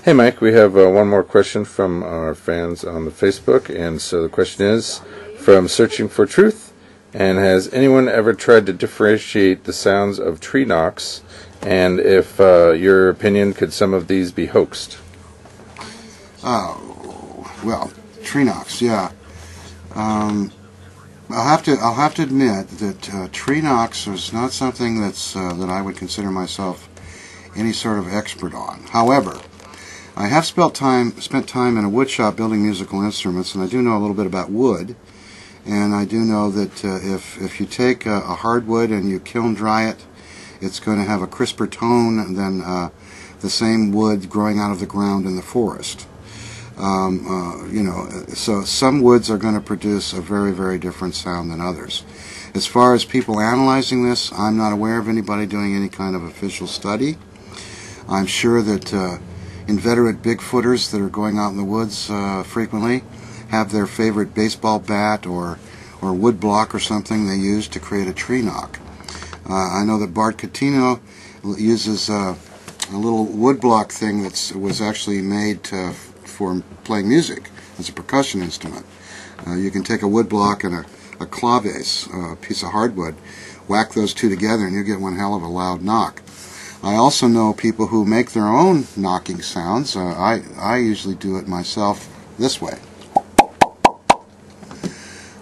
Hey Mike, we have one more question from our fans on the Facebook, and so the question is, from Searching for Truth, and has anyone ever tried to differentiate the sounds of tree knocks, and if your opinion, could some of these be hoaxed? Oh, well, tree knocks, yeah. I'll have to admit that tree knocks is not something that I would consider myself any sort of expert on. However, I have spent time in a wood shop building musical instruments, and I do know a little bit about wood. And I do know that if you take a hardwood and you kiln dry it, it's going to have a crisper tone than the same wood growing out of the ground in the forest. So some woods are going to produce a very, very different sound than others. As far as people analyzing this, I'm not aware of anybody doing any kind of official study. I'm sure that inveterate Bigfooters that are going out in the woods frequently have their favorite baseball bat or wood block or something they use to create a tree knock. I know that Bart Catino uses a little wood block thing that was actually made for playing music as a percussion instrument. You can take a wood block and a claves, a piece of hardwood, whack those two together, and you get one hell of a loud knock. I also know people who make their own knocking sounds. I usually do it myself this way.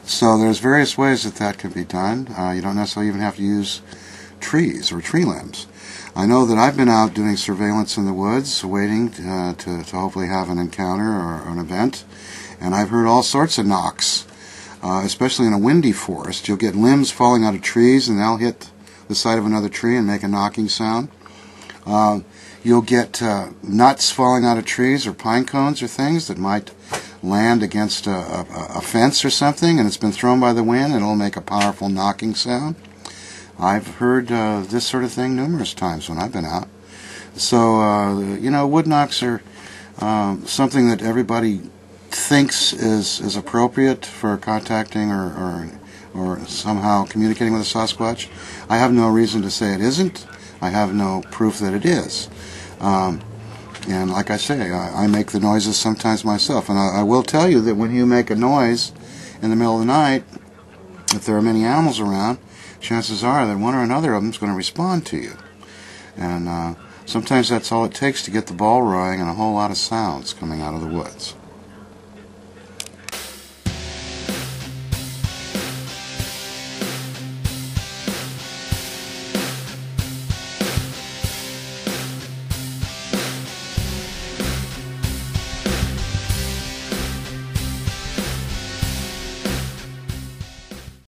So there's various ways that can be done. You don't necessarily even have to use trees or tree limbs. I know that I've been out doing surveillance in the woods, waiting to hopefully have an encounter or an event, and I've heard all sorts of knocks, especially in a windy forest. You'll get limbs falling out of trees, and they'll hit the side of another tree and make a knocking sound. You'll get nuts falling out of trees or pine cones or things that might land against a fence or something, and it's been thrown by the wind, and it'll make a powerful knocking sound. I've heard this sort of thing numerous times when I've been out. So, wood knocks are something that everybody thinks is appropriate for contacting or somehow communicating with a Sasquatch. I have no reason to say it isn't. I have no proof that it is. And like I say, I make the noises sometimes myself. And I will tell you that when you make a noise in the middle of the night, if there are many animals around, chances are that one or another of them is going to respond to you. And sometimes that's all it takes to get the ball rolling and a whole lot of sounds coming out of the woods.